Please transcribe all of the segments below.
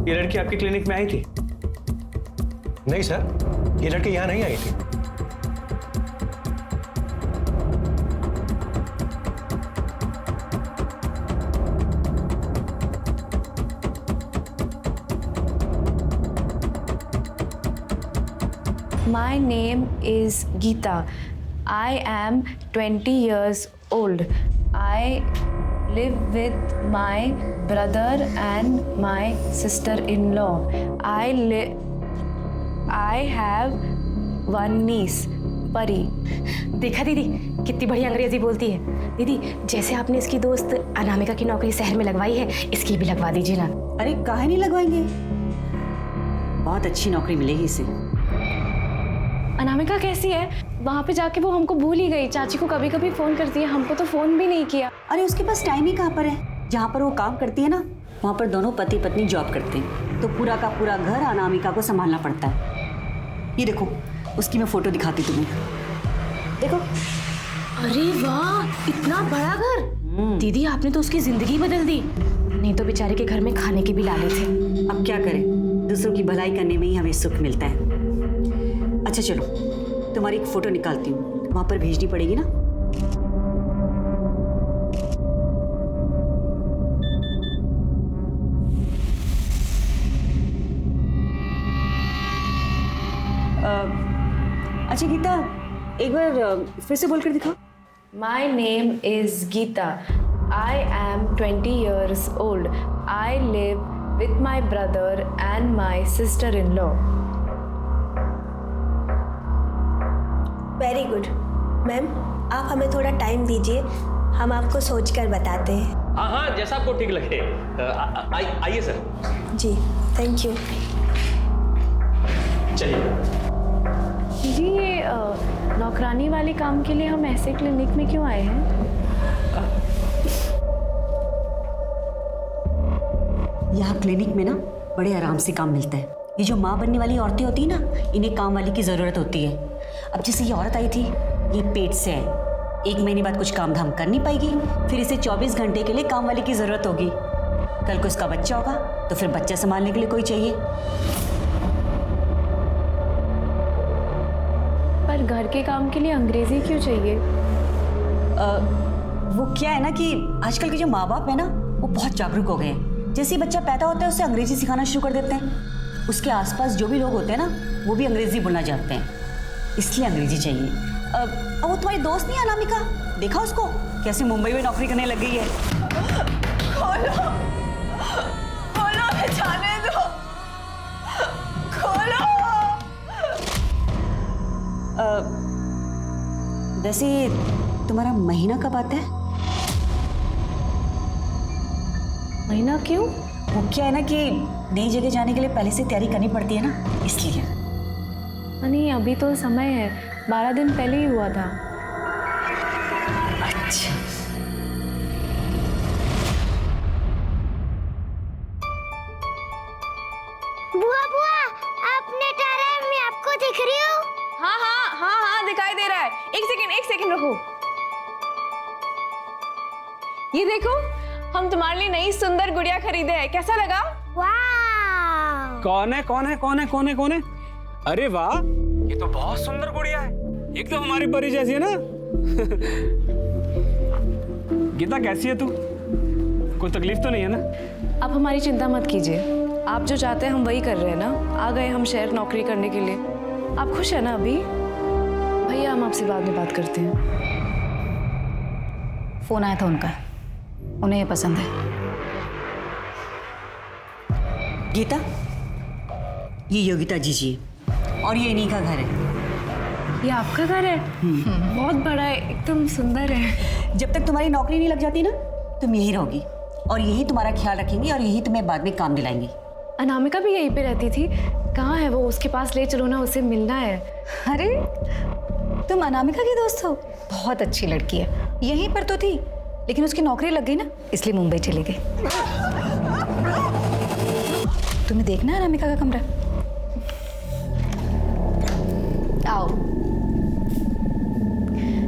ये लड़की आपके क्लिनिक में आई थी? नहीं सर, ये लड़की यहाँ नहीं आई थी। My name is Geeta. I am 20 years old. I live with my brother and my sister-in-law. I have one niece, Pari. देखा दीदी कितनी बढ़िया अंग्रेजी बोलती है। दीदी जैसे आपने इसकी दोस्त अनामिका की नौकरी शहर में लगवाई है, इसकी भी लगवा दीजिए ना। अरे काहे नहीं लगवाएंगे, बहुत अच्छी नौकरी मिलेगी इसे। अनामिका कैसी है? वहाँ पे जाके वो हमको भूल ही गई। चाची को कभी कभी फोन करती है, हमको तो फोन भी नहीं किया। अरे उसके पास टाइम ही कहाँ पर है। जहाँ पर वो काम करती है ना, वहाँ पर दोनों पति पत्नी जॉब करते हैं, तो पूरा का पूरा घर अनामिका को संभालना पड़ता है। ये देखो, उसकी मैं फोटो दिखाती तुम्हें, देखो। अरे वाह, इतना बड़ा घर। दीदी आपने तो उसकी जिंदगी बदल दी। नहीं तो बेचारे के घर में खाने के भी लाले थे। अब क्या करें, दूसरों की भलाई करने में ही हमें सुख मिलता है। अच्छा चलो, तुम्हारी एक फोटो निकालती हूँ, वहां पर भेजनी पड़ेगी ना। अच्छा गीता, एक बार फिर से बोलकर दिखाओ। My name is Geeta. I am 20 years old. I live with my brother and my sister-in-law. Very good. Ma'am आप हमें थोड़ा टाइम दीजिए, हम आपको सोचकर बताते हैं। हाँ हाँ, जैसा आपको ठीक लगे। आइए सर। Ji thank you. चलिए। जी ये नौकरानी वाले काम के लिए हम ऐसे क्लिनिक में क्यों आए हैं? यहाँ क्लिनिक में ना बड़े आराम से काम मिलता है। ये जो माँ बनने वाली औरतें होती है ना, इन्हें काम वाली की ज़रूरत होती है। अब जैसे ये औरत आई थी, ये पेट से है, 1 महीने बाद कुछ काम धाम कर नहीं पाएगी, फिर इसे 24 घंटे के लिए काम वाली की ज़रूरत होगी। कल को इसका बच्चा होगा तो फिर बच्चा संभालने के लिए कोई चाहिए। पर घर के काम के लिए अंग्रेजी क्यों चाहिए? वो क्या है ना कि आजकल के जो माँ बाप है ना, वो बहुत जागरूक हो गए हैं। जैसे ही बच्चा पैदा होता है उसे अंग्रेजी सिखाना शुरू कर देते हैं। उसके आसपास जो भी लोग होते हैं ना, वो भी अंग्रेजी बोलना जानते हैं, इसलिए अंग्रेजी चाहिए। अब वो तुम्हारी दोस्त नहीं है अनामिका, देखा उसको कैसे मुंबई में नौकरी करने लग गई है। खोलो खोलो, हमें जाने दो, खोलो। वैसे तुम्हारा महीना कब आता है? महीना क्यों? वो क्या है ना कि नई जगह जाने के लिए पहले से तैयारी करनी पड़ती है ना, इसलिए। नहीं अभी तो समय है, 12 दिन पहले ही हुआ था। अच्छा बुआ बुआ, आपने टारा, मैं आपको दिख रही हूँ? हाँ हाँ हाँ हाँ दिखाई दे रहा है। एक सेकंड रुको। ये देखो, हम तुम्हारे लिए नई सुंदर गुड़िया खरीदे हैं, कैसा लगा? वाह। कौन है? अरे वाह, ये तो बहुत सुंदर गुड़िया है, एकदम हमारी परी जैसी है ना। गीता कैसी है तू? कोई तकलीफ तो नहीं है ना? आप हमारी चिंता मत कीजिए, आप जो चाहते हैं हम वही कर रहे हैं ना। आ गए हम शहर नौकरी करने के लिए। आप खुश है ना अभी? भैया हम आपसे बाद में बात करते हैं। फोन आया था उनका, उन्हें ये पसंद है। गीता, ये योगिता जी और ये इन्हीं का घर है। ये आपका घर है? बहुत बड़ा है, एकदम सुंदर है। जब तक तुम्हारी नौकरी नहीं लग जाती ना, तुम यहीं रहोगी और यही तुम्हारा ख्याल रखेंगी और यही तुम्हें बाद में काम दिलाएंगी। अनामिका भी यहीं पे रहती थी, कहाँ है वो? उसके पास ले चलो ना, उसे मिलना है। अरे तुम अनामिका की दोस्त हो? बहुत अच्छी लड़की है, यहीं पर तो थी लेकिन उसकी नौकरी लग गई ना, इसलिए मुंबई चली गई। तुम्हें देखना है अनामिका का कमरा? आओ,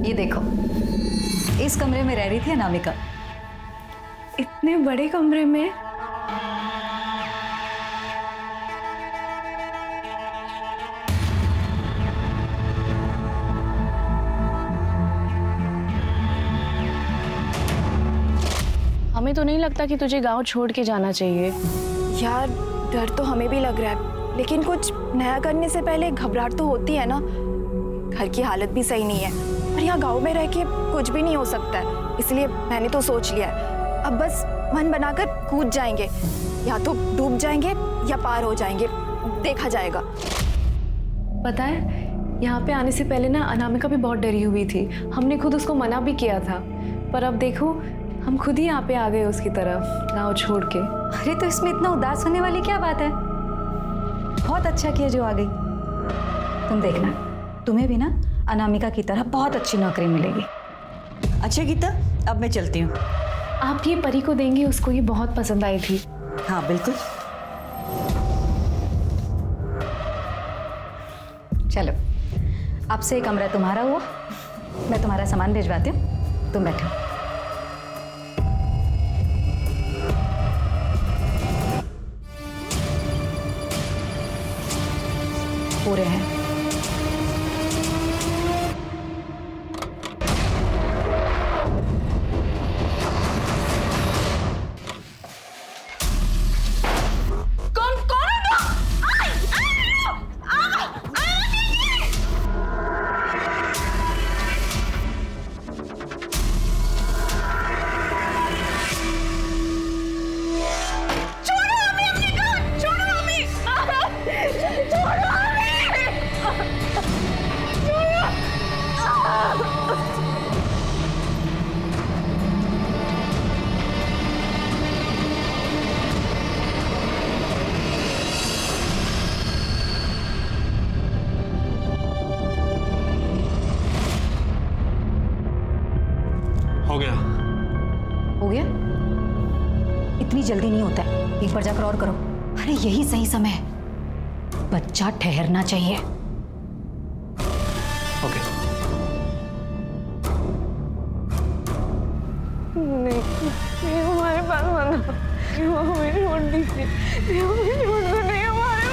ये देखो, इस कमरे में रह रही थी अनामिका। इतने बड़े कमरे में? हमें तो नहीं लगता कि तुझे गांव छोड़ के जाना चाहिए। यार डर तो हमें भी लग रहा है, लेकिन कुछ नया करने से पहले घबराहट तो होती है ना। घर की हालत भी सही नहीं है और यहाँ गांव में रह के कुछ भी नहीं हो सकता है, इसलिए मैंने तो सोच लिया है अब बस मन बनाकर कूद जाएंगे, या तो डूब जाएंगे या पार हो जाएंगे, देखा जाएगा। पता है, यहाँ पे आने से पहले ना अनामिका भी बहुत डरी हुई थी। हमने खुद उसको मना भी किया था, पर अब देखो हम खुद ही यहाँ पे आ गए उसकी तरफ, गाँव छोड़ के। अरे तो इसमें इतना उदास होने वाली क्या बात है? बहुत अच्छा किया जो आ गई। तुम देखना, तुम्हें भी ना अनामिका की तरह बहुत अच्छी नौकरी मिलेगी। अच्छा गीता, अब मैं चलती हूँ। आप ये परी को देंगे, उसको ये बहुत पसंद आई थी। हाँ बिल्कुल। चलो, अब से कमरा तुम्हारा हुआ, मैं तुम्हारा सामान भिजवाती हूँ, तुम बैठो। पूरे हैं। हो गया। हो गया? इतनी जल्दी नहीं होता है, एक बार जाकर और करो। अरे यही सही समय है, बच्चा ठहरना चाहिए। ओके। नहीं हमारे पास मना, हमें छोड़ दीजिए, हमें छोड़ दो, नहीं हमारे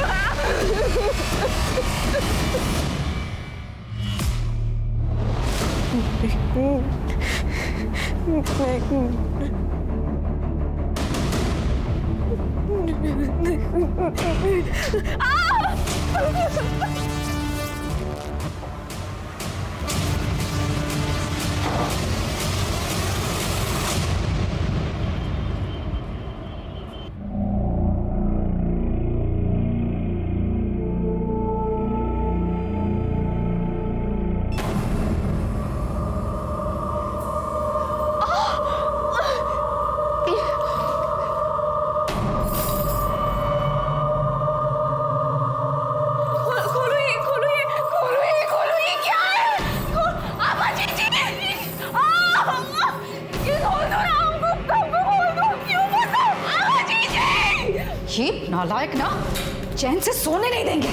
ये नालायक ना चैन से सोने नहीं देंगे।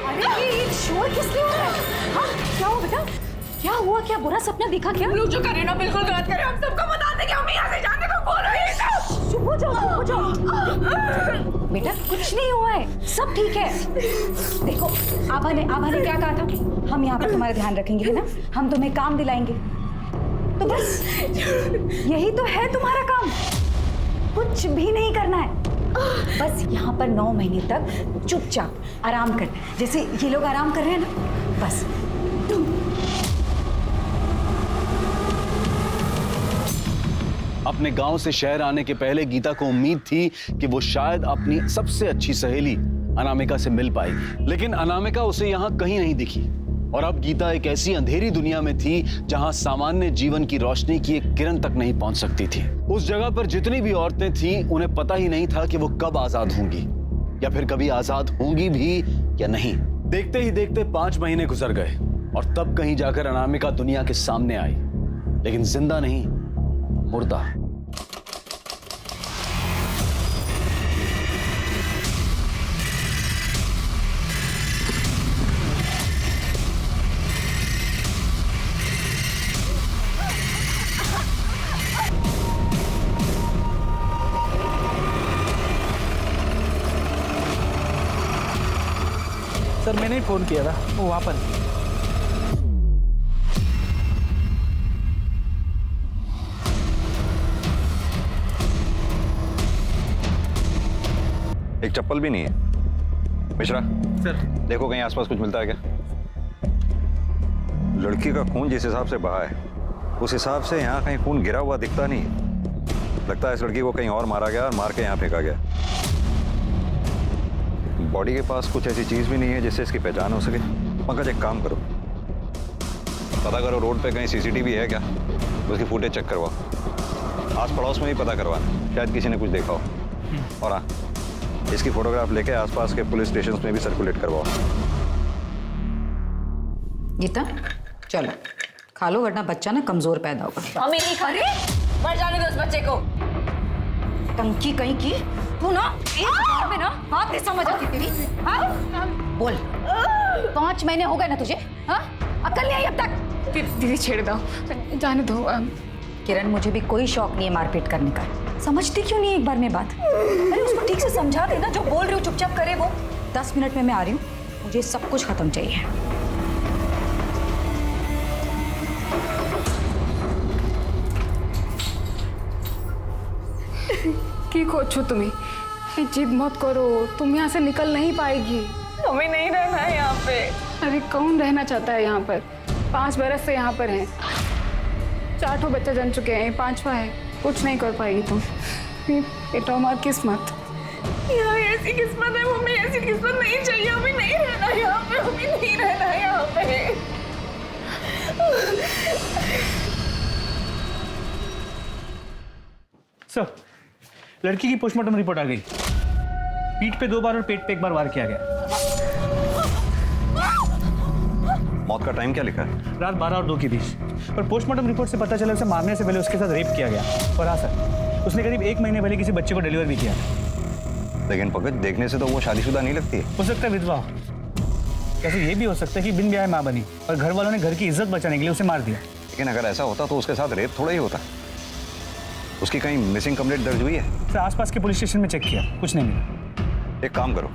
अरे ये शोर किस लिए हो रहा है? हाँ, क्या हुआ बेटा? क्या हुआ? क्या बुरा सपना दिखा क्या? जो करे ना बिल्कुल गलत करे, हम सबको बता देंगे, हम यहाँ से जाने को बोल रहे हैं। चुप हो जाओ, चुप हो जाओ। बेटा कुछ नहीं हुआ है, सब ठीक है। देखो आभा ने क्या कहा था, हम यहाँ पर तुम्हारा ध्यान रखेंगे, है ना? हम तुम्हें काम दिलाएंगे, तो बस यही तो है तुम्हारा काम, कुछ भी नहीं करना है। बस यहाँ पर 9 महीने तक चुपचाप आराम कर, जैसे ये लोग आराम कर रहे हैं ना, बस। अपने गांव से शहर आने के पहले गीता को उम्मीद थी कि वो शायद अपनी सबसे अच्छी सहेली अनामिका से मिल पाएगी, लेकिन अनामिका उसे यहाँ कहीं नहीं दिखी। और अब गीता एक ऐसी अंधेरी दुनिया में थी जहां सामान्य जीवन की रोशनी की एक किरण तक नहीं पहुंच सकती थी। उस जगह पर जितनी भी औरतें थीं, उन्हें पता ही नहीं था कि वो कब आजाद होंगी, या फिर कभी आजाद होंगी भी या नहीं। देखते ही देखते 5 महीने गुजर गए और तब कहीं जाकर अनामिका दुनिया के सामने आई, लेकिन जिंदा नहीं, मुर्दा। सर मैंने ही फोन किया था, वो वहां पर। एक चप्पल भी नहीं है। मिश्रा सर। देखो कहीं आसपास कुछ मिलता है क्या? लड़की का खून जिस हिसाब से बहा है उस हिसाब से यहाँ कहीं खून गिरा हुआ दिखता नहीं। लगता है इस लड़की को कहीं और मारा गया और मार के यहाँ फेंका गया। बॉडी के पास कुछ ऐसी चीज भी नहीं है जिससे इसकी पहचान हो सके। पंकज एक काम करो, पता करो रोड पे कहीं सीसीटीवी है क्या, उसकी फुटेज चेक करवाओ। आस पड़ोस में भी पता करवाना, शायद किसी ने कुछ देखा हो। और हाँ, इसकी फोटोग्राफ लेके आसपास के पुलिस स्टेशन में भी सर्कुलेट करवाओ। गीता चलो खा लो, वरना बच्चा ना कमजोर पैदा होगा। हमें नहीं खा रहे, मर जाने दो उस बच्चे को। टंकी कहीं की तू ना एक बार में ना बात नहीं समझ आती तेरी। हाँ बोल, 5 महीने हो गए ना तुझे? हाँ अकल नहीं आई अब तक? दीदी छेड़ दो, जाने दो। किरण मुझे भी कोई शौक नहीं है मारपीट करने का। समझती क्यों नहीं एक बार में बात? अरे उसको ठीक से समझा देना, जो बोल रही हूँ चुपचाप करे वो। 10 मिनट में मैं आ रही हूँ, मुझे सब कुछ खत्म चाहिए। की खोजो तुम्हें, जिद मत करो, तुम यहाँ से निकल नहीं पाएगी। हमें नहीं रहना है यहाँ पे। अरे कौन रहना चाहता है यहाँ पर? 5 बरस से यहाँ पर हैं, 4 बच्चे जन चुके हैं, 5वां है। कुछ नहीं कर पाएगी तुम। बेटा हमारी किस्मत, यार ऐसी किस्मत है मम्मी, ऐसी किस्मत नहीं चाहिए। हमें नहीं रहना यहाँ पे, हमें नहीं रहना यहाँ पे। सर, लड़की की पोस्टमार्टम रिपोर्ट आ गई। पीठ पे 2 बार और पेट पे 1 बार वार किया गया। मौत का टाइम क्या लिखा है? रात 12 और 2 के बीच। पर पोस्टमार्टम रिपोर्ट से पता चला उसे मारने से पहले उसके साथ रेप किया गया। और हाँ सर, उसने करीब 1 महीने पहले किसी बच्चे को डिलीवर भी किया। लेकिन पंकज देखने से तो वो शादीशुदा नहीं लगती है। हो सकता है विधवा हो। ऐसे ये भी हो सकता है कि बिन ब्याह माँ बनी और घर वालों ने घर की इज्जत बचाने के लिए उसे मार दिया। लेकिन अगर ऐसा होता तो उसके साथ रेप थोड़ा ही होता। उसकी कहीं मिसिंग कंप्लेंट दर्ज हुई है? सर आसपास के पुलिस स्टेशन में चेक किया, कुछ नहीं मिला। एक काम करो,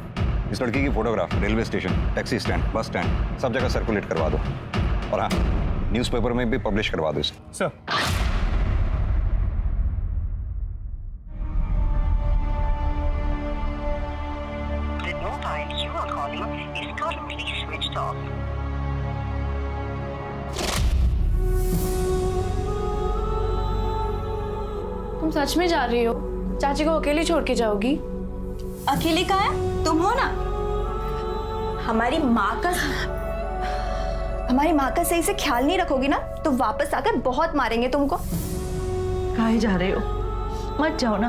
इस लड़की की photograph railway station, taxi stand, bus stand सब जगह सर्कुलेट करवा दो। और हाँ, न्यूज़पेपर में भी पब्लिश करवा दो इसे। सर। तुम सच में जा रही हो? चाची को अकेले छोड़ के जाओगी? अकेले कहाँ है? तुम हो ना। हमारी माँ का सही से ख्याल नहीं रखोगी ना तो वापस आकर बहुत मारेंगे तुमको। कहाँ जा रहे हो? मत जाओ ना,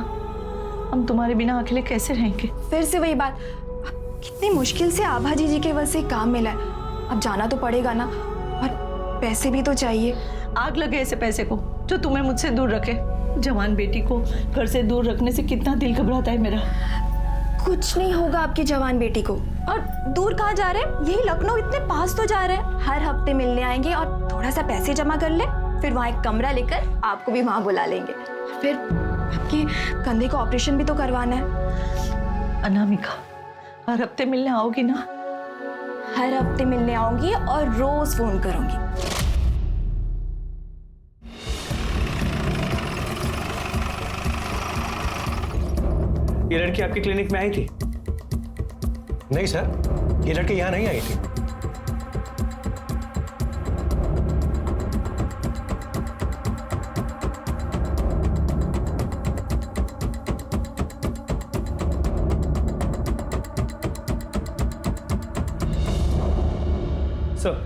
हम तुम्हारे बिना अकेले कैसे रहेंगे? फिर से वही बात, कितनी मुश्किल से आभा जी के वजह से काम मिला है, अब जाना तो पड़ेगा ना, और पैसे भी तो चाहिए। आग लगे ऐसे पैसे को जो तुम्हें मुझसे दूर रखे। जवान बेटी को घर से दूर रखने से कितना दिल घबराता है मेरा। कुछ नहीं होगा आपकी जवान बेटी को। और दूर कहाँ जा रहे हैं? यही लखनऊ, इतने पास तो जा रहे हैं। हर हफ्ते मिलने आएंगे और थोड़ा सा पैसे जमा कर ले, फिर वहाँ एक कमरा लेकर आपको भी वहाँ बुला लेंगे। फिर आपके कंधे का ऑपरेशन भी तो करवाना है। अनामिका, हर हफ्ते मिलने आओगी ना? हर हफ्ते मिलने आऊंगी और रोज फोन करूंगी। ये लड़की आपके क्लिनिक में आई थी? नहीं सर, ये लड़की यहाँ नहीं आई थी। सर,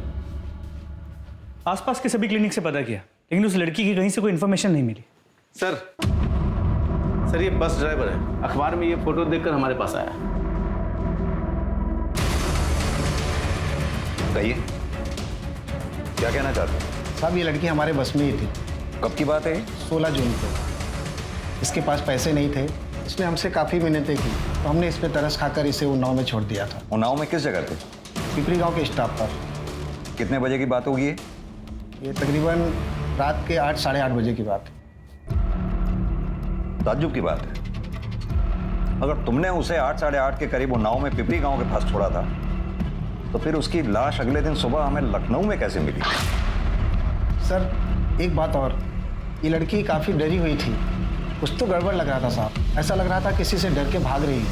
आसपास के सभी क्लिनिक से पता किया, लेकिन उस लड़की की कहीं से कोई इन्फॉर्मेशन नहीं मिली। सर ये बस ड्राइवर है, अखबार में ये फोटो देखकर हमारे पास आया। कहिए, क्या कहना चाहते हैं? साहब ये लड़की हमारे बस में ही थी। कब की बात है? 16 जून को। इसके पास पैसे नहीं थे, इसने हमसे काफ़ी मिन्नतें की, तो हमने इस पर तरस खाकर इसे उन्नाव में छोड़ दिया था। उन्नाव में किस जगह थे? पिपरी गांव के स्टॉप पर। कितने बजे की बात होगी ये तकरीबन रात के 8 साढ़े 8 बजे की बात है। ताज्जुब की बात है, अगर तुमने उसे 8 साढ़े 8 के करीब उन्नाव में पिपरी गांव के पास छोड़ा था तो फिर उसकी लाश अगले दिन सुबह हमें लखनऊ में कैसे मिली? सर एक बात और, ये लड़की काफ़ी डरी हुई थी, कुछ तो गड़बड़ लग रहा था साहब। ऐसा लग रहा था किसी से डर के भाग रही है।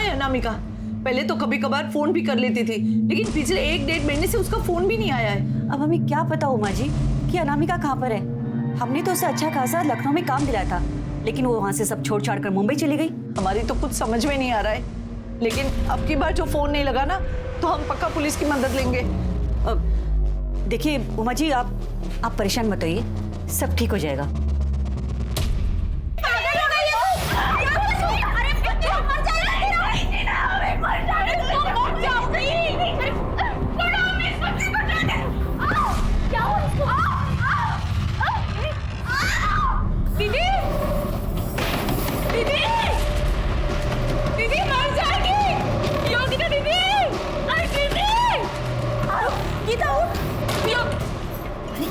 है अनामिका? पहले तो कभी कभार फोन भी कर लेती थी, लेकिन पिछले 1-1.5 महीने से उसका फोन भी नहीं आया है। अब हमें क्या पता उमा जी कि अनामिका कहाँ पर है। हमने तो उसे अच्छा खासा लखनऊ में काम दिलाया था, लेकिन वो वहाँ से सब छोड़ छाड़ कर मुंबई चली गई। हमारी तो कुछ समझ में नहीं आ रहा है, लेकिन अब की बार जो फोन नहीं लगा ना, तो हम पक्का पुलिस की मदद लेंगे। देखिए उमा जी, आप परेशान मत होइए, सब ठीक हो जाएगा।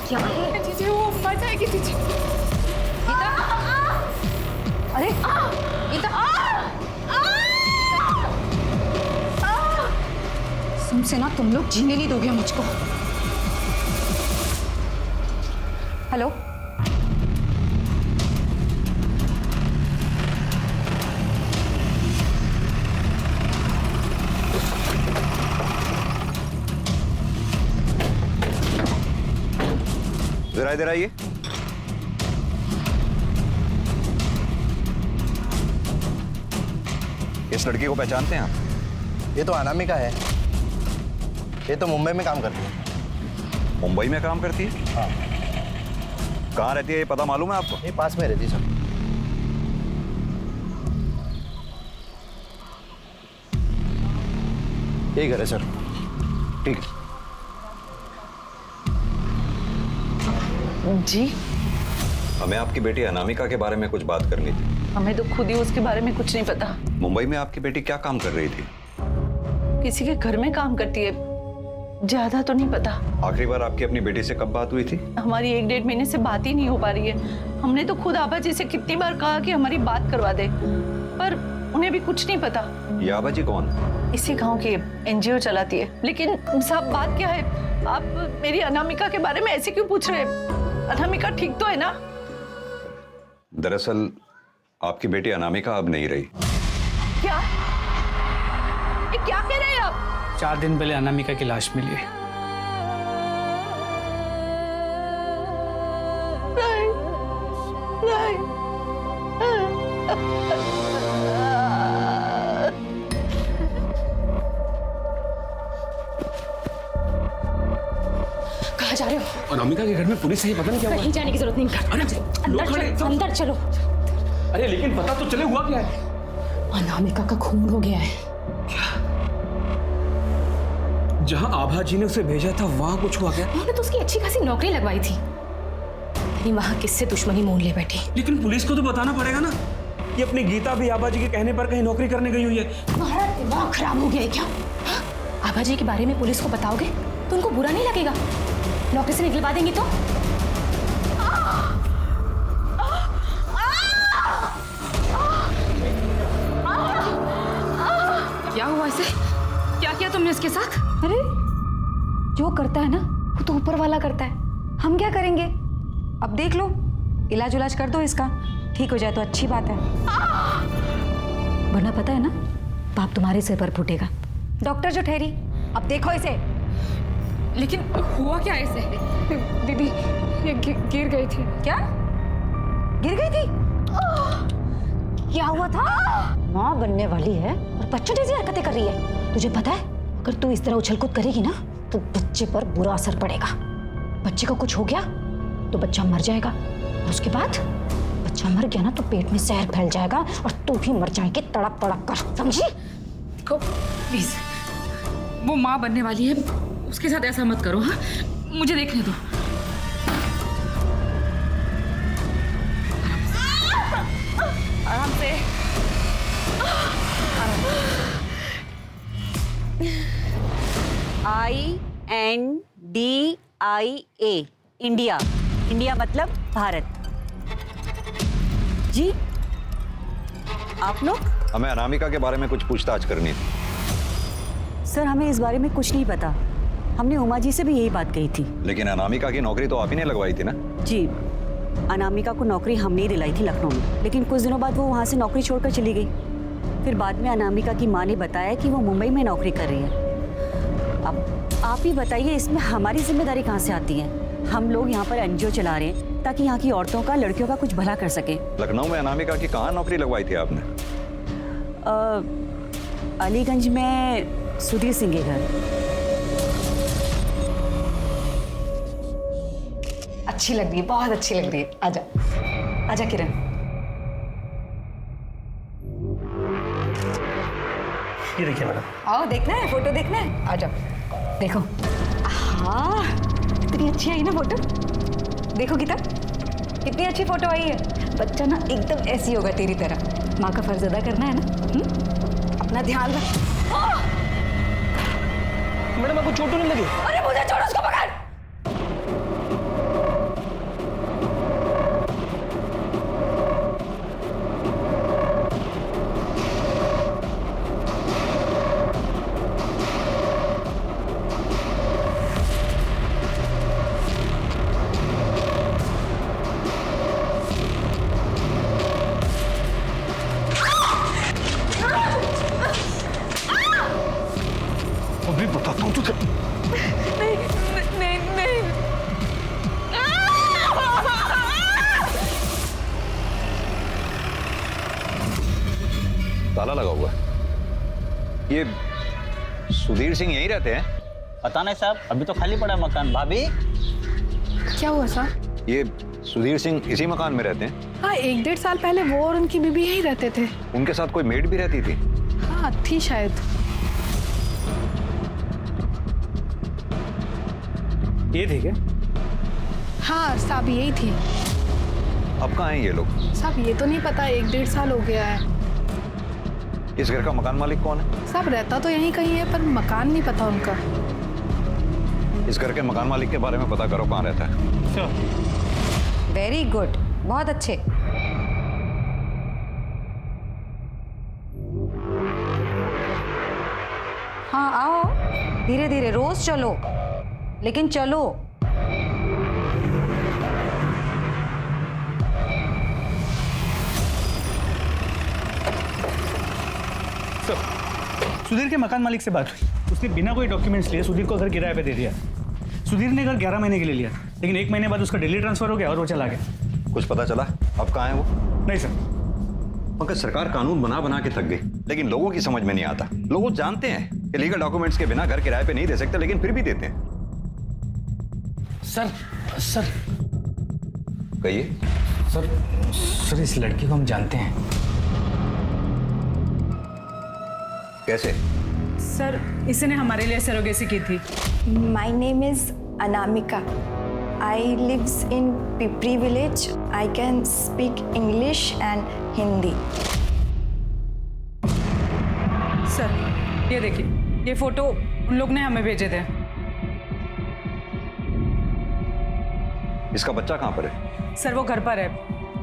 क्या है दीदी? वो मर जाएगी दीदी। गीता, अरे गीता, तुमसे ना तुम लोग जीने नहीं दोगे मुझको। हेलो, जरा इधर आइए। इस लड़की को पहचानते हैं आप? ये तो अनामिका है। ये तो मुंबई में काम करती है। मुंबई में काम करती है? हाँ। कहाँ रहती है ये पता मालूम है आपको? ये पास में रहती सर। यही घर है सर। ठीक है जी, हमें आपकी बेटी अनामिका के बारे में कुछ बात करनी थी। हमें तो खुद ही उसके बारे में कुछ नहीं पता। मुंबई में आपकी बेटी क्या काम कर रही थी? किसी के घर में काम करती है, ज्यादा तो नहीं पता। आखिरी बार आपकी अपनी बेटी से कब बात हुई थी? हमारी 1-1.5 महीने से बात ही नहीं हो पा रही है। हमने तो खुद आबा जी से कितनी बार कहा कि हमारी बात करवा दे, पर उन्हें भी कुछ नहीं पता। ये आबा जी कौन? इसी गांव की एनजीओ चलाती है। लेकिन साहब, बात क्या है? आप मेरी अनामिका के बारे में ऐसे क्यों पूछ रहे हैं? अनामिका ठीक तो है ना? दरअसल आपकी बेटी अनामिका अब नहीं रही। क्या? ये क्या कह रहे हैं आप? 4 दिन पहले अनामिका की लाश मिली है। कहाँ जा रहे हो? अनामिका के घर में पुलिस है, पता नहीं क्या हुआ। कहीं जाने की जरूरत नहीं। अंदर चलो। अरे लेकिन पता तो चले हुआ क्या है? अनामिका का खून हो गया है। जहां आभा जी ने उसे भेजा था वहां कुछ हुआ क्या? उन्होंने तो उसकी अच्छी खासी नौकरी लगवाई थी, लेकिन वहां किससे दुश्मनी मोल ले बैठी। लेकिन पुलिस को तो बताना पड़ेगा ना। ये अपनी गीता भी आभा जी के कहने पर कहीं नौकरी करने गई हुई है। तुम्हारा दिमाग खराब हो गया है क्या? आभा जी के बारे में पुलिस को बताओगे तो उनको बुरा नहीं लगेगा? नौकरी से निकलवा देंगी तो? क्या हुआ इसे? क्या किया तुमने इसके साथ? अरे, जो करता है ना वो तो ऊपर वाला करता है, हम क्या करेंगे? अब देख लो, इलाज उलाज कर दो इसका, ठीक हो जाए तो अच्छी बात है, वरना पता है ना पाप तुम्हारे सिर पर फूटेगा। डॉक्टर जो ठहरी, अब देखो इसे। लेकिन हुआ क्या इसे? दीदी ये गिर गई थी। क्या गिर गई थी? क्या हुआ था? माँ बनने वाली है और बच्चों जैसी हरकतें कर रही है। तुझे पता है अगर तू इस तरह उछल कूद करेगी ना तो बच्चे पर बुरा असर पड़ेगा। बच्चे को कुछ हो गया तो बच्चा मर जाएगा, और उसके बाद बच्चा मर गया ना तो पेट में जहर फैल जाएगा और तू भी मर जाएगी तड़प तड़प कर, समझी? प्लीज, वो माँ बनने वाली है, उसके साथ ऐसा मत करो। हाँ, मुझे देखने दो। आराम से। INDIA, India. इंडिया मतलब भारत। जी, आप लोग? हमें अनामिका के बारे में कुछ पूछताछ करनी थी। सर, हमें इस बारे में कुछ नहीं पता। हमने उमा जी से भी यही बात कही थी। लेकिन अनामिका की नौकरी तो आप ही ने लगवाई थी ना? जी, अनामिका को नौकरी हमने ही दिलाई थी लखनऊ में, लेकिन कुछ दिनों बाद वो वहाँ से नौकरी छोड़कर चली गई। फिर बाद में अनामिका की माँ ने बताया कि वो मुंबई में नौकरी कर रही है। अब आप ही बताइए, इसमें हमारी जिम्मेदारी कहाँ से आती है? हम लोग यहाँ पर एनजीओ चला रहे हैं ताकि यहाँ की औरतों का, लड़कियों का कुछ भला कर सके। लखनऊ में अनामिका की कहाँ नौकरी लगवाई थी आपने? अलीगंज में सुधीर सिंह के घर। अच्छी लग रही है, बहुत अच्छी लग रही है। आजा आजा किरण। ये देखिए मैडम। आओ, देखना है फोटो, देखना है, आ जाओ। देखो, हाँ कितनी अच्छी आई ना फोटो। देखो गीता, कितनी अच्छी फोटो आई है। बच्चा ना एकदम ऐसी होगा तेरी तरह। माँ का फर्ज अदा करना है ना। अपना ध्यान रख। मैडम आपको चोट तो नहीं लगी? अरे मुझे छोड़ो, उसको पकड़। अभी बताता हूँ तुझे। नहीं। ताला लगा हुआ है। ये सुधीर सिंह यहीं रहते हैं? पता नहीं साहब, अभी तो खाली पड़ा मकान। भाभी क्या हुआ साहब? ये सुधीर सिंह इसी मकान में रहते हैं? हाँ, 1-1.5 साल पहले वो और उनकी बीबी यहीं रहते थे। उनके साथ कोई मेड भी रहती थी? हाँ, थी शायद। ये ठीक है? हाँ साहब, यही थी। अब कहाँ हैं ये लोग? साहब ये तो नहीं पता, 1-1.5 साल हो गया है। इस घर का मकान मालिक कौन है? साहब रहता तो यहीं कहीं है, पर मकान नहीं पता उनका। इस घर के मकान मालिक के बारे में पता करो, कहाँ रहता है। वेरी गुड, बहुत अच्छे। हाँ आओ, धीरे धीरे, रोज चलो, लेकिन चलो। सुधीर के मकान मालिक से बात हुई। उसने बिना कोई डॉक्यूमेंट्स लिए सुधीर को घर किराए पे दे दिया। सुधीर ने घर 11 महीने के लिए लिया, लेकिन 1 महीने बाद उसका दिल्ली ट्रांसफर हो गया और वो चला गया। कुछ पता चला अब कहाँ है वो? नहीं सर। पंकज, सरकार कानून बना बना के थक गई, लेकिन लोगों की समझ में नहीं आता। लोग जानते हैं कि लीगल डॉक्यूमेंट्स के बिना घर किराए पे नहीं दे सकते, लेकिन फिर भी देते हैं। सर कहिए। सर इस लड़की को हम जानते हैं। कैसे? सर इसने हमारे लिए सरोगेसी की थी। My name is Anamika. I lives in Pipri village. I can speak English and Hindi. Sir ये देखिए, ये फोटो उन लोग ने हमें भेजे थे। इसका बच्चा कहाँ पर है? सर वो घर पर है,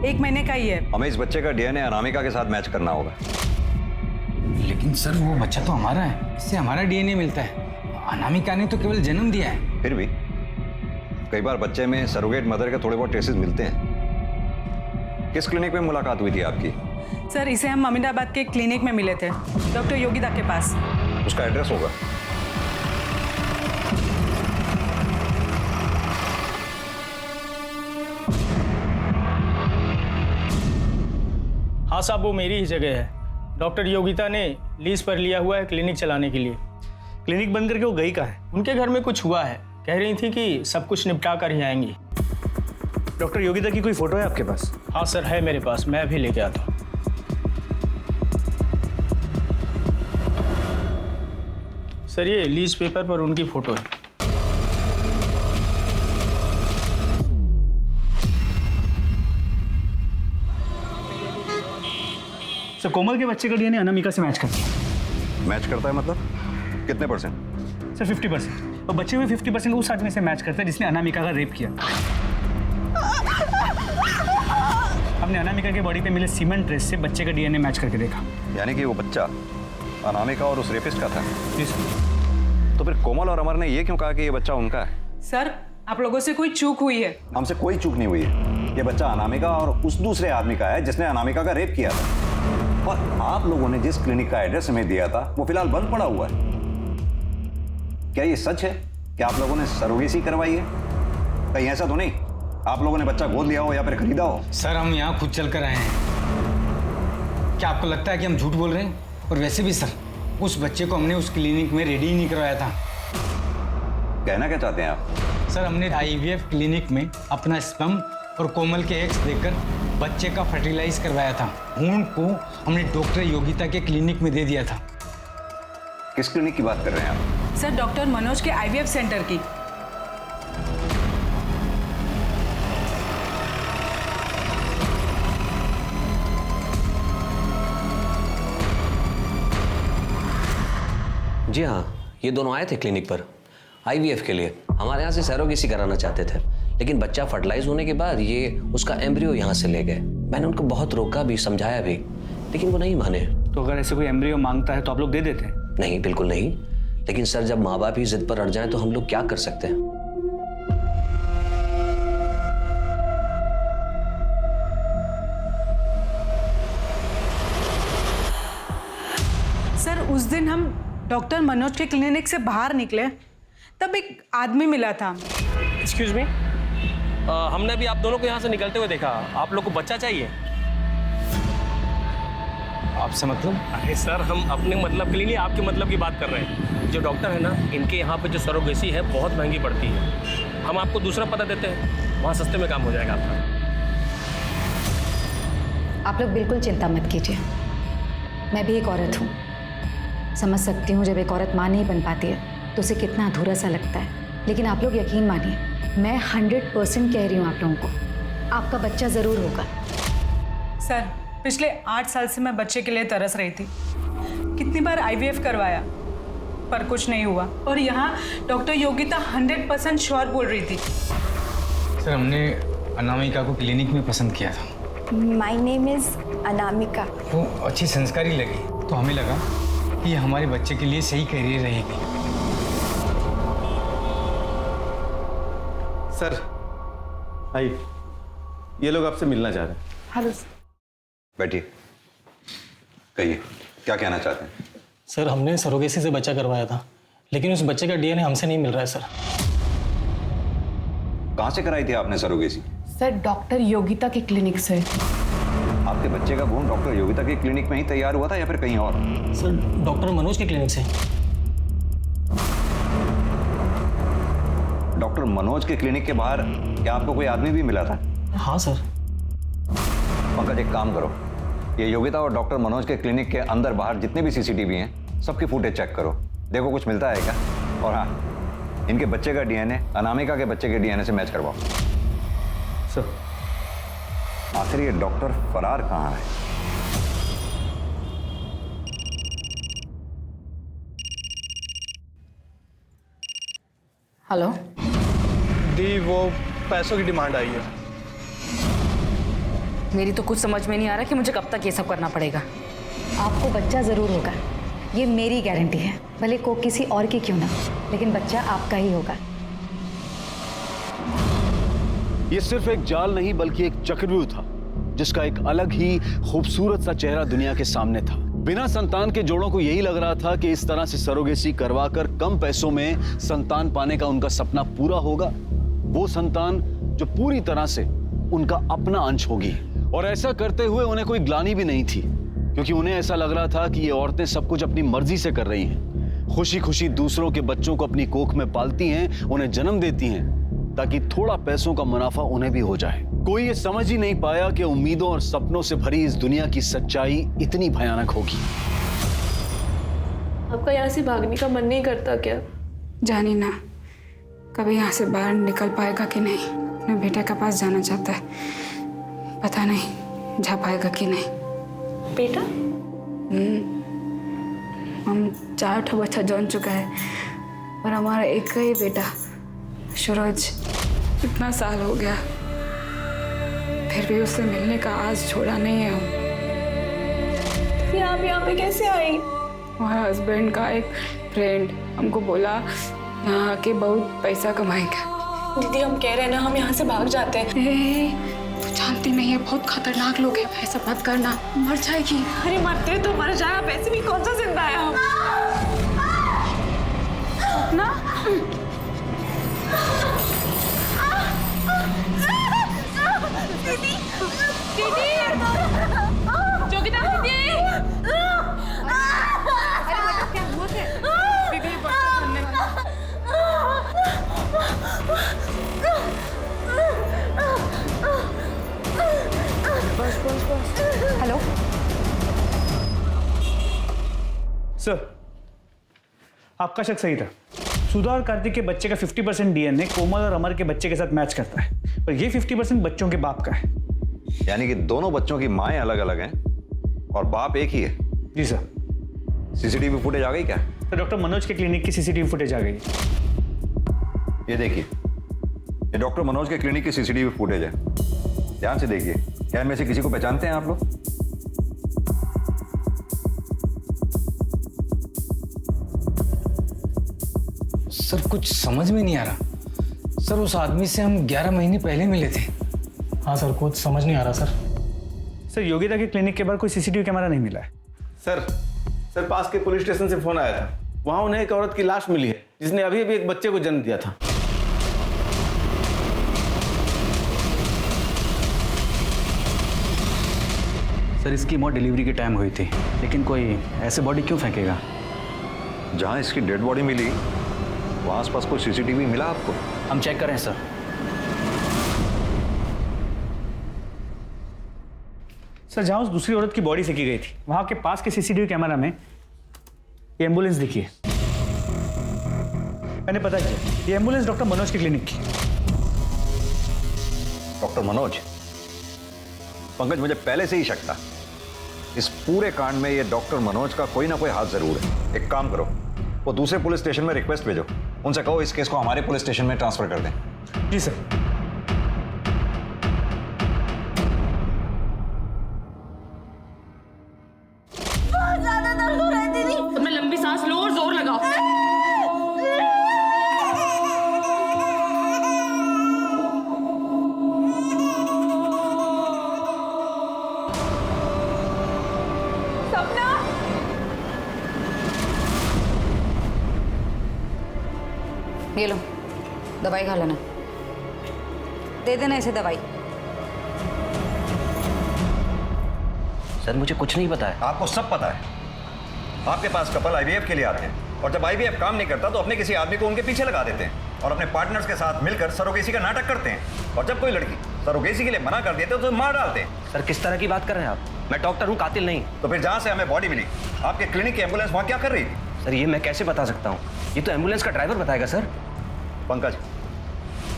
1 महीने का ही है। हमें इस बच्चे का डीएनए अनामिका के साथ मैच करना होगा। लेकिन सर वो बच्चा तो हमारा है, इससे हमारा डीएनए मिलता है। अनामिका ने तो केवल जन्म दिया है। फिर भी कई बार बच्चे में सरोगेट मदर के थोड़े बहुत ट्रेसेस मिलते हैं। किस क्लिनिक में मुलाकात हुई थी आपकी? सर इसे हम अमीनाबाद के क्लिनिक में मिले थे, डॉक्टर योगिता के पास। उसका एड्रेस होगा? हाँ साहब, वो मेरी ही जगह है। डॉक्टर योगिता ने लीज पर लिया हुआ है क्लिनिक चलाने के लिए। क्लिनिक बंद करके वो गई कहाँ है? उनके घर में कुछ हुआ है, कह रही थी कि सब कुछ निपटा कर ही आएंगी। डॉक्टर योगिता की कोई फोटो है आपके पास? हाँ सर है मेरे पास, मैं भी लेके आता हूँ। सर ये लीज पेपर पर उनकी फोटो है। सर कोमल के बच्चे का डीएनए अनामिका से मैच करता है। मैच करता है मतलब कितने परसेंट? सर 50%। और बच्चे हुए 50% उस आदमी से मैच करता है जिसने अनामिका का रेप किया। हमने अनामिका के बॉडी पे मिले सीमेंट ट्रेस से बच्चे का डीएनए मैच करके देखा। यानी कि वो बच्चा अनामिका और उस रेपिस्ट का था? जी सर। तो फिर कोमल और अमर ने ये क्यों कहा कि ये बच्चा उनका है? सर आप लोगों से कोई चूक हुई है। हमसे कोई चूक नहीं हुई है। ये बच्चा अनामिका और उस दूसरे आदमी का है जिसने अनामिका का रेप किया था। और आप लोगों ने जिस क्लिनिक का एड्रेस हमें दिया था वो फिलहाल बंद पड़ा हुआ है। क्या ये सच है कि आप लोगों ने सरोगेसी करवाई है? कहीं ऐसा तो नहीं आप लोगों ने बच्चा गोद लिया हो या फिर खरीदा हो? सर हम यहाँ खुद चल कर आए हैं। क्या आपको लगता है कि हम झूठ बोल रहे हैं? और वैसे भी सर, उस बच्चे को हमने उस क्लिनिक में रेडी ही नहीं करवाया था। कहना क्या चाहते हैं आप? सर हमने IVF क्लिनिक में अपना स्पर्म और कोमल के एग्स देकर बच्चे का फर्टिलाइज करवाया था। भ्रूण को हमने डॉक्टर योगिता के क्लिनिक में दे दिया था। किस क्लिनिक की बात कर रहे हैं आप? सर डॉक्टर मनोज के IVF सेंटर की। जी हाँ, ये दोनों आए थे क्लिनिक पर IVF के लिए। हमारे यहाँ से सरोगेसी कराना चाहते थे, लेकिन बच्चा फर्टिलाइज होने के बाद ये उसका एम्ब्रियो यहाँ से ले गए। मैंने उनको बहुत रोका भी, समझाया भी, लेकिन वो नहीं माने। तो अगर ऐसे कोई एम्ब्रियो मांगता है तो आप लोग दे देते हैं? नहीं, बिल्कुल नहीं। लेकिन सर जब माँ बाप ही जिद पर अड़ जाएं तो हम लोग क्या कर सकते हैं? सर उस दिन हम डॉक्टर मनोज के क्लिनिक से बाहर निकले, तब एक आदमी मिला था। एक्सक्यूज मी, हमने भी आप दोनों को यहाँ से निकलते हुए देखा। आप लोग को बच्चा चाहिए? आपसे मतलब? अरे सर, हम अपने मतलब के लिए नहीं, आपके मतलब की बात कर रहे हैं। जो डॉक्टर है ना, इनके यहाँ पे जो सरोगेसी है बहुत महंगी पड़ती है। हम आपको दूसरा पता देते हैं, वहाँ सस्ते में काम हो जाएगा आपका। आप लोग बिल्कुल चिंता मत कीजिए, मैं भी एक औरत हूँ, समझ सकती हूँ जब एक औरत माँ नहीं बन पाती है तो उसे कितना अधूरा सा लगता है। लेकिन आप लोग यकीन मानिए, मैं 100% कह रही हूँ आप लोगों को, आपका बच्चा ज़रूर होगा। सर पिछले 8 साल से मैं बच्चे के लिए तरस रही थी। कितनी बार IVF करवाया पर कुछ नहीं हुआ, और यहाँ डॉक्टर योगिता 100% श्योर बोल रही थी। सर हमने अनामिका को क्लिनिक में पसंद किया था। My name is Anamika. वो अच्छी संस्कारी लगी तो हमें लगा कि हमारे बच्चे के लिए सही करियर रहेगी। सर आइए, ये लोग आपसे मिलना चाह रहे हैं। हेलो। बैठिए, कहिए क्या कहना चाहते हैं? सर हमने सरोगेसी से बच्चा करवाया था, लेकिन उस बच्चे का DNA हमसे नहीं मिल रहा है सर। कहाँ से कराई थी आपने सरोगेसी? सर डॉक्टर योगिता के क्लिनिक से। आपके बच्चे का भ्रूण डॉक्टर योगिता के क्लिनिक में ही तैयार हुआ था या फिर कहीं और? सर डॉक्टर मनोज के क्लिनिक से। डॉक्टर मनोज के क्लिनिक के बाहर क्या आपको कोई आदमी भी मिला था? हाँ सर। पंकज एक काम करो, ये योगिता और डॉक्टर मनोज के क्लिनिक के अंदर बाहर जितने भी CCTV हैं सबकी फुटेज चेक करो, देखो कुछ मिलता है क्या। और हाँ, इनके बच्चे का DNA अनामिका के बच्चे के DNA से मैच करवाओ। सर आखिर ये डॉक्टर फरार कहाँ है? हेलो दी, वो पैसों की डिमांड आई है। मेरी तो कुछ समझ में नहीं आ रहा कि मुझे कब तक ये सब करना पड़ेगा। आपको बच्चा ज़रूर होगा, ये मेरी गारंटी है, भले को किसी और की क्यों ना, लेकिन बच्चा आपका ही होगा। ये सिर्फ एक जाल नहीं बल्कि एक चक्रव्यूह था, जिसका एक अलग ही खूबसूरत सा चेहरा दुनिया के सामने था। बिना संतान के जोड़ों को यही लग रहा था कि इस तरह से सरोगेसी करवाकर कम पैसों में संतान पाने का उनका सपना पूरा होगा। वो संतान जो पूरी तरह से उनका अपना अंश होगी। और ऐसा करते हुए उन्हें कोई ग्लानि भी नहीं थी, क्योंकि उन्हें ऐसा लग रहा था कि ये औरतें सब कुछ अपनी मर्जी से कर रही हैं। खुशी खुशी दूसरों के बच्चों को अपनी कोख में पालती हैं, उन्हें जन्म देती हैं, ताकि थोड़ा पैसों का मुनाफा उन्हें भी हो जाए। कोई ये समझ ही नहीं पाया कि उम्मीदों और सपनों से भरी इस दुनिया की सच्चाई इतनी भयानक होगी। आपका यहाँ से भागने का मन नहीं करता क्या? जानी ना कभी यहाँ से बाहर निकल पाएगा कि नहीं। अपने बेटे के पास जाना चाहता है, पता नहीं जा पाएगा कि नहीं। बेटा? हम 4 बच्चा जन चुका है, पर हमारा एक ही बेटा सूरज, इतना साल हो गया फिर भी उससे मिलने का आस छोड़ा नहीं है। फिर आप यहाँ पे कैसे आई? हमारा हस्बैंड का एक फ्रेंड हमको बोला यहाँ आके बहुत पैसा कमाएगा। दीदी हम कह रहे हैं ना, हम यहाँ से भाग जाते हैं। तू जानती नहीं है, बहुत खतरनाक लोग हैं, ऐसा मत करना, मर जाएगी। अरे मरते तो मर जाए, आप ऐसे भी कौन सा जिंदा है हम। ना दीदी, दीदी, योगिता दीदी। अरे बेटा क्या हुआ है? दीदी बहुत धन्यवाद। हेलो सर, आपका शक सही था। सुधा और कार्तिक के बच्चे का 50% डीएनए कोमल और अमर के बच्चे के साथ मैच करता है, पर ये 50% बच्चों के बाप का है। यानी कि दोनों बच्चों की माएँ अलग अलग हैं और बाप एक ही है। जी सर। सीसीटीवी फुटेज आ गई क्या? तो डॉक्टर मनोज के क्लिनिक की सीसीटीवी फुटेज आ गई। ये देखिए, ये डॉक्टर मनोज के क्लिनिक की सीसीटीवी फुटेज है। ध्यान से देखिए, क्या इनमें से किसी को पहचानते हैं आप लोग? सर कुछ समझ में नहीं आ रहा। सर उस आदमी से हम 11 महीने पहले मिले थे। हाँ सर, कुछ समझ नहीं आ रहा सर। सर योगिता के क्लिनिक के बाहर कोई सीसीटीवी कैमरा नहीं मिला है। सर पास के पुलिस स्टेशन से फोन आया था, वहां उन्हें एक औरत की लाश मिली है जिसने अभी अभी एक बच्चे को जन्म दिया था। सर इसकी मौत डिलीवरी के टाइम हुई थी, लेकिन कोई ऐसे बॉडी क्यों फेंकेगा? जहां इसकी डेड बॉडी मिली वहां आसपास कोई सीसीटीवी मिला आपको? हम चेक कर रहे हैं सर। सर जहां उस दूसरी औरत की बॉडी फेंकी गई थी वहां के पास के सीसीटीवी कैमरा में ये एम्बुलेंस दिखी है। मैंने पता किया, ये एम्बुलेंस डॉक्टर मनोज के क्लिनिक की। डॉक्टर मनोज? पंकज, मुझे पहले से ही शक था। इस पूरे कांड में ये डॉक्टर मनोज का कोई ना कोई हाथ जरूर है। एक काम करो, वो दूसरे पुलिस स्टेशन में रिक्वेस्ट भेजो, उनसे कहो इस केस को हमारे पुलिस स्टेशन में ट्रांसफर कर दें। जी सर। बहुत ज्यादा दर्द हो रहा है दीदी। तुमने लंबी सांस लो और जोर लगाओ। सपना, ये लो दवाई खा लेना, दे देना इसे दवाई। सर मुझे कुछ नहीं पता है। आपको सब पता है। आपके पास कपल आईवीएफ के लिए आते हैं और जब आईवीएफ काम नहीं करता तो अपने किसी आदमी को उनके पीछे लगा देते हैं और अपने पार्टनर्स के साथ मिलकर सरोगेसी का नाटक करते हैं। और जब कोई लड़की सरोगेसी के लिए मना कर देते तो मार डालते हैं। सर किस तरह की बात कर रहे हैं आप? मैं डॉक्टर हूँ, कातिल नहीं। तो फिर जहां से हमें बॉडी मिली, आपके क्लिनिक की एम्बुलेंस वहां क्या कर रही थी? सर ये मैं कैसे बता सकता हूँ? ये तो एम्बुलेंस का ड्राइवर बताएगा सर। पंकज,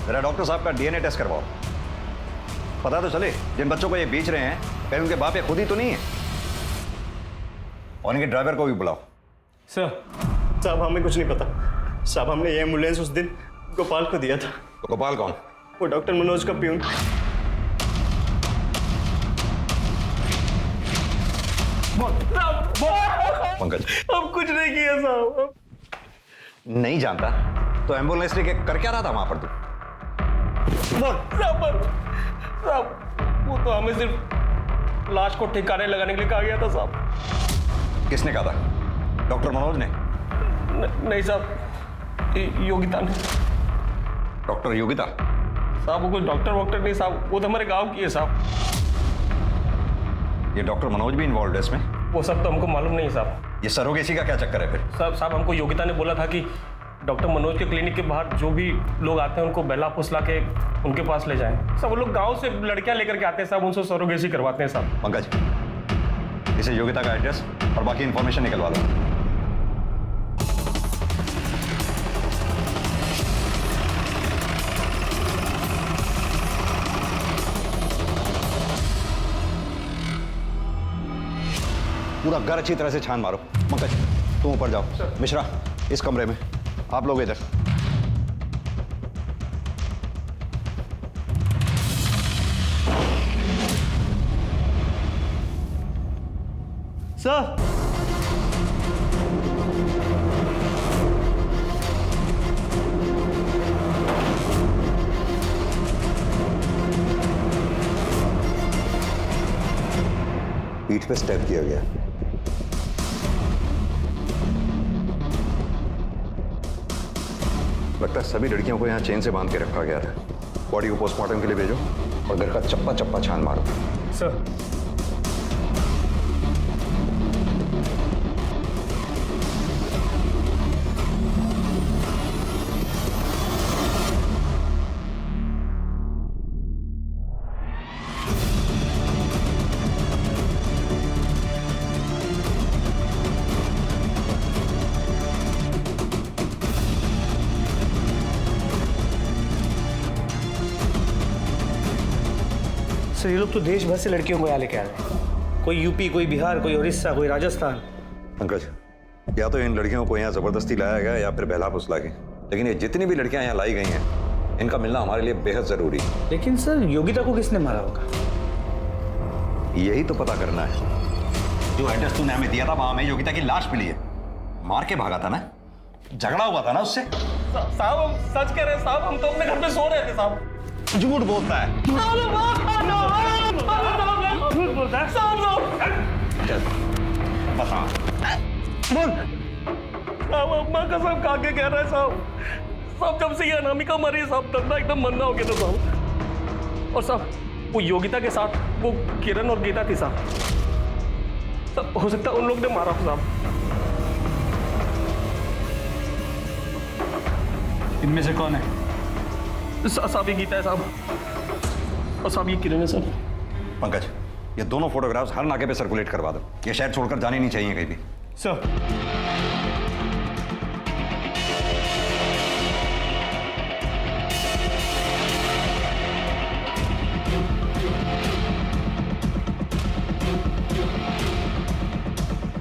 जरा डॉक्टर साहब का डीएनए टेस्ट करवाओ, पता तो चले जिन बच्चों को ये बेच रहे हैं कहीं उनके बाप या खुद ही तो नहीं है। और इनके ड्राइवर को भी बुलाओ। साहब हमें कुछ नहीं पता। साहब हमने ये एम्बुलेंस उस दिन गोपाल को दिया था। तो गोपाल कौन? वो डॉक्टर मनोज का प्यून। पंकज, अब कुछ नहीं किया साहब। नहीं जानता तो एम्बुलेंस लेके कर क्या रहा था वहां पर तू? साहब वो तो हमें सिर्फ लाश को ठिकाने लगाने के लिए कहा गया था साहब। किसने कहा था? डॉक्टर मनोज ने? नहीं साहब, योगिता ने। डॉक्टर योगिता? साहब वो कोई डॉक्टर वॉक्टर नहीं साहब, वो तो हमारे गांव की है साहब। ये डॉक्टर मनोज भी इन्वॉल्व है इसमें? वो सब तो हमको मालूम नहीं साहब। ये सरोगेसी का क्या चक्कर है फिर? साहब हमको योगिता ने बोला था कि डॉक्टर मनोज के क्लिनिक के बाहर जो भी लोग आते हैं उनको बहला फुसला के उनके पास ले जाएं। सब वो लोग गांव से लड़कियां लेकर के आते हैं साहब, उनसे सरोगेसी करवाते हैं साहब। पंकज, इसे योगिता का एड्रेस और बाकी इंफॉर्मेशन निकलवा लो। पूरा घर अच्छी तरह से छान मारो। पंकज तुम ऊपर जाओ, मिश्रा इस कमरे में, आप लोग इधर। सर पीठ पे स्टेप किया गया। लगता है सभी लड़कियों को यहाँ चेन से बांध के रखा गया था। बॉडी को पोस्टमार्टम के लिए भेजो और घर का चप्पा चप्पा छान मारो। सर सर ये लोग तो देश भर से लड़कियों को यहाँ लेके आ रहे हैं। कोई यूपी, कोई बिहार, कोई उड़ीसा, कोई राजस्थान। पंकज, या तो इन लड़कियों को यहाँ जबरदस्ती लाया गया या फिर बहला फुसला के, लेकिन ये जितनी भी लड़कियां यहाँ लाई गई हैं इनका मिलना हमारे लिए बेहद जरूरी है। लेकिन सर योगिता को किसने मारा होगा? यही तो पता करना है। जो एड्रेस तूने हमें दिया था वहां हमें योगिता की लाश मिली है। मार के भागा था ना, झगड़ा हुआ था ना उससे। साहब हम सच कह रहे हैं साहब, हम तो अपने घर पे सो रहे थे साहब। झूठ बोलता है। झूठ बोलता है। चल बता बोल। साहब अम्मा कसम खा के कह रहा है साहब, साहब जब से ये अनामिका मरी साहब धंधा एकदम मंदा हो गया था साहब। और साहब वो योगिता के साथ वो किरण और गीता थी साहब। सब हो सकता है उन लोग ने मारा हो साहब। इनमें से कौन है? साहब ये गीता है साहब, और साहब ये किरण है सर। पंकज, ये दोनों फोटोग्राफ्स हर नाके पे सर्कुलेट करवा दो। ये शहर छोड़कर जाने नहीं चाहिए कहीं भी। सर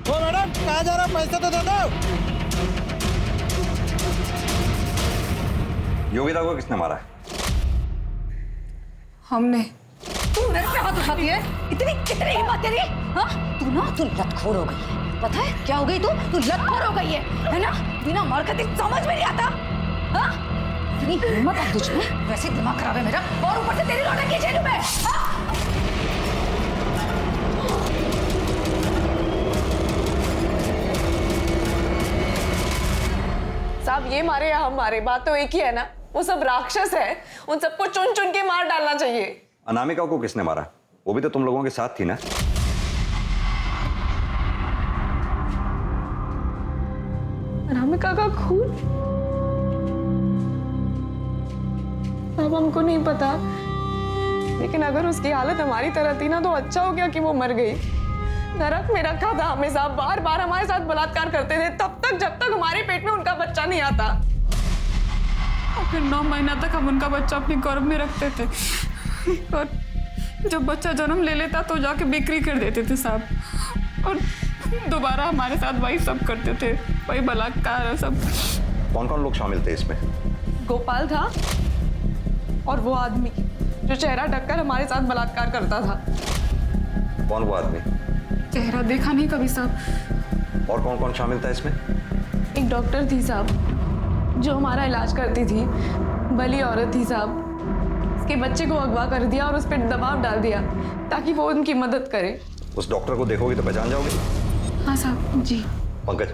ओ मैडम, कहाँ जा रहा हो? पैसे तो दे दो। योगिता को किसने मारा है? हमने। तू मेरे पे हाथ उठाती है? कितनी हिम्मत तेरी? हाँ? तू लतखोर हो गई है। पता है क्या हो गई तू लतखोर हो गई है ना? बिना मार के समझ में नहीं आता। हाँ? इतनी हिम्मत है तुझ में? वैसे दिमाग खराब है मेरा, और ऊपर से तेरी लौटा की जेल में। साहब ये मारे या हम मारे, बात तो एक ही है ना। वो सब राक्षस है, उन सबको चुन चुन के मार डालना चाहिए। अनामिका को किसने मारा? वो भी तो तुम लोगों के साथ थी ना? अनामिका का खून? अब हमको नहीं पता, लेकिन अगर उसकी हालत हमारी तरह थी ना तो अच्छा हो गया कि वो मर गई। नरक में रखा था हमें साहब, बार बार हमारे साथ बलात्कार करते थे तब तक जब तक हमारे पेट में उनका बच्चा नहीं आता। और फिर 9 महीना तक हम उनका बच्चा अपने गर्भ में रखते थे, और जब बच्चा जन्म ले लेता तो जाके बिक्री कर देते थे साहब, और दोबारा हमारे साथ वही सब करते थे, वही बलात्कार और सब। कौन कौन लोग शामिल थे इसमें? गोपाल था और वो आदमी जो चेहरा ढककर हमारे साथ बलात्कार करता था। कौन वो आदमी? चेहरा देखा नहीं कभी साहब। और कौन कौन शामिल था इसमें? एक डॉक्टर थी साहब जो हमारा इलाज करती थी, भली औरत थी साहब। उसके बच्चे को अगवा कर दिया और उस पर दबाव डाल दिया ताकि वो उनकी मदद करे। उस डॉक्टर को देखोगे तो पहचान जाओगे? हाँ साहब जी। पंकज,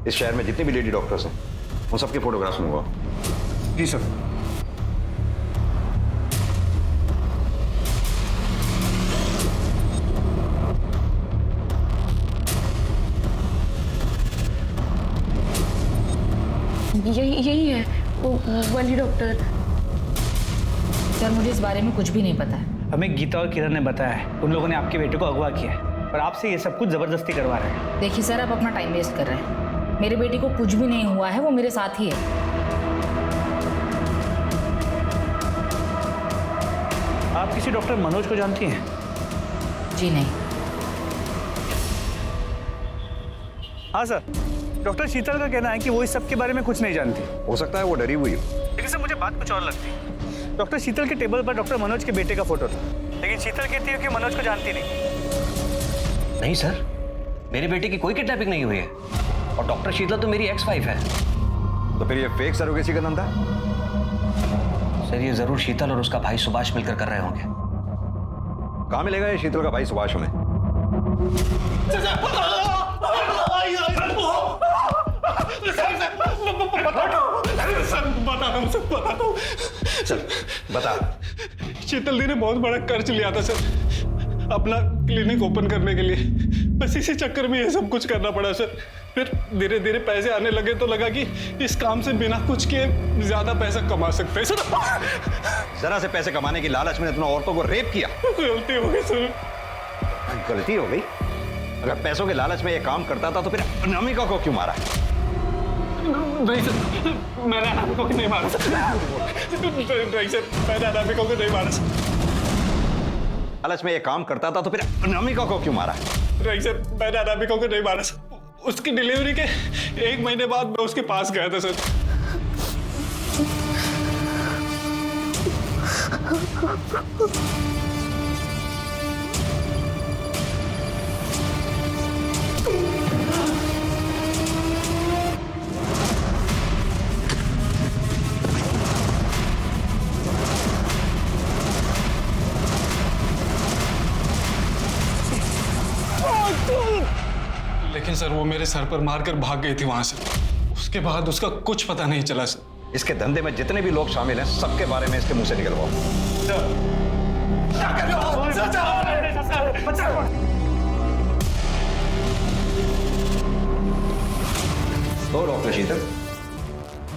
इस शहर में जितने भी लेडी डॉक्टर्स हैं उन सबके फोटोग्राफ्स मंगवाओ। जी सर। यही है वो वाली डॉक्टर। सर मुझे इस बारे में कुछ भी नहीं पता है। हमें गीता और किरण ने बताया है उन लोगों ने आपके बेटे को अगवा किया है, और आपसे ये सब कुछ जबरदस्ती करवा रहे हैं। देखिए सर, आप अपना टाइम वेस्ट कर रहे हैं। मेरे बेटे को कुछ भी नहीं हुआ है, वो मेरे साथ ही है। आप किसी डॉक्टर मनोज को जानती हैं? जी नहीं। हाँ सर, डॉक्टर शीतल का कहना है कि वो इस सब के बारे में कुछ नहीं जानती। हो सकता है वो डरी हुई हो। लेकिन सर मुझे बात कुछ और लगती है। डॉक्टर शीतल के टेबल पर डॉक्टर मनोज के बेटे का फोटो था, लेकिन शीतल कहती है कि मनोज को जानती नहीं। नहीं सर, मेरे बेटे की कोई किडनैपिंग नहीं हुई है, और डॉक्टर शीतल तो मेरी एक्स-वाइफ है। तो फिर ये फेक सरोगेसी का धंधा? सर ये जरूर शीतल और उसका भाई सुभाष मिलकर कर रहे होंगे। कहाँ मिलेगा ये शीतल का भाई सुभाष हमें? बताता हूँ। चल बता। शीतल दी ने बहुत बड़ा कर्ज लिया था सर, अपना क्लिनिक ओपन करने के लिए। बस इसी चक्कर में ये सब कुछ करना पड़ा सर। फिर धीरे धीरे पैसे आने लगे तो लगा कि इस काम से बिना कुछ के ज्यादा पैसा कमा सकते हैं सर। जरा से पैसे कमाने की लालच में तुमने औरतों को रेप किया। गलती हो गई सर। गलती हो गई? अगर पैसों के लालच में ये काम करता था तो फिर अनामिका को क्यों मारा? नहीं सर, मैंने अनामिका को नहीं मारा सर। नहीं सर, मैंने अनामिका को नहीं मारा सर। लालच में ये काम करता था तो फिर अनामिका को क्यों मारा? नहीं सर, मैंने अनामिका को नहीं मारा सर। उसकी डिलीवरी के 1 महीने बाद मैं उसके पास गया था सर। लेकिन सर वो मेरे सर पर मारकर भाग गई थी वहां से। उसके बाद उसका कुछ पता नहीं चला सर। इसके धंधे में जितने भी लोग शामिल हैं सबके बारे में इसके मुंह से निकलवाओ। तो डॉक्टर शीतल,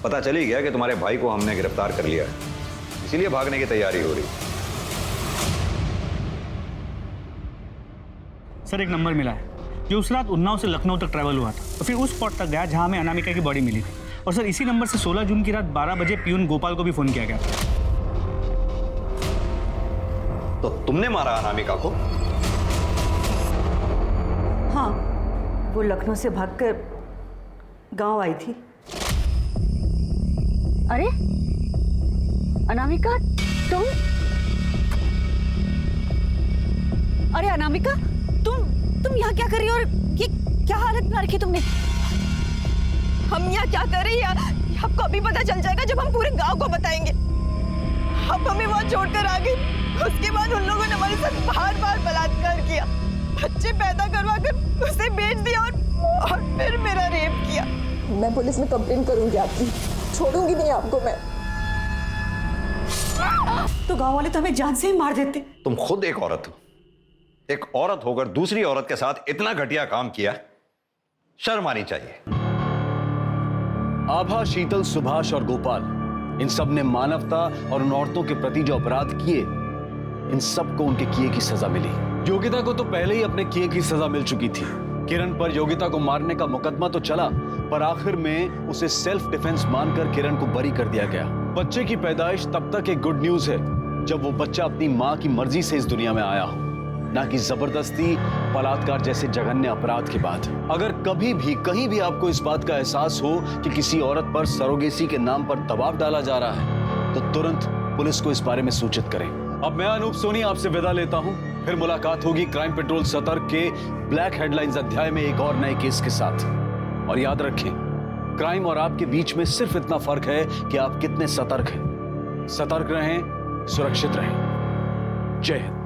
पता चल ही गया कि तुम्हारे भाई को हमने गिरफ्तार कर लिया है, इसीलिए भागने की तैयारी हो रही। सर एक नंबर मिला है जो उस रात उन्नाव से लखनऊ तक ट्रैवल हुआ था, तो फिर उस स्पॉट तक गया जहां हमें अनामिका की बॉडी मिली थी। और सर इसी नंबर से 16 जून की रात 12 बजे पियून गोपाल को भी फोन किया गया। तो तुमने मारा अनामिका को? हाँ, वो लखनऊ से भागकर गांव आई थी। अरे अनामिका, तुम? अरे अनामिका, तुम यहाँ क्या कर रही हो और ये क्या हालत बना रखी तुमने? हम यहाँ क्या कर रहे हैं आपको अभी पता चल जाएगा जब हम पूरे गांव को बताएंगे। अब हमें वहाँ छोड़कर आ गई, उसके बाद उन लोगों ने हमारे साथ बार बार बलात्कार किया, बच्चे पैदा करवा कर उसे बेच दिया और फिर मेरा रेप किया। मैं पुलिस में कंप्लेंट करूंगी आपकी, छोड़ूंगी नहीं आपको मैं। तो गांव वाले तो हमें जान से ही मार देते। तुम खुद एक औरत हो, एक औरत होकर दूसरी औरत के साथ इतना घटिया काम किया, शर्म आनी चाहिए। आभा, शीतल, सुभाष और गोपाल, इन सब ने मानवता और उन औरतों के प्रति जो अपराध किए, इन सब को उनके किए की सजा मिली। योगिता को तो पहले ही अपने किए की सजा मिल चुकी थी। किरण पर योगिता को मारने का मुकदमा तो चला, पर आखिर में उसे सेल्फ डिफेंस मानकर किरण को बरी कर दिया गया। बच्चे की पैदाइश तब तक एक गुड न्यूज है जब वो बच्चा अपनी मां की मर्जी से इस दुनिया में आया हो, ना कि जबरदस्ती, बलात्कार जैसे जघन्य अपराध के बाद। अगर कभी भी कहीं भी आपको इस बात का एहसास हो कि किसी औरत पर सरोगेसी के नाम पर दबाव डाला जा रहा है, तो तुरंत पुलिस को इस बारे में सूचित करें। अब मैं अनूप सोनी आपसे विदा लेता हूं, फिर मुलाकात होगी क्राइम पेट्रोल सतर्क के ब्लैक हेडलाइंस अध्याय में एक और नए केस के साथ। और याद रखें, क्राइम और आपके बीच में सिर्फ इतना फर्क है कि आप कितने सतर्क हैं। सतर्क रहें, सुरक्षित रहें। जय हिंद।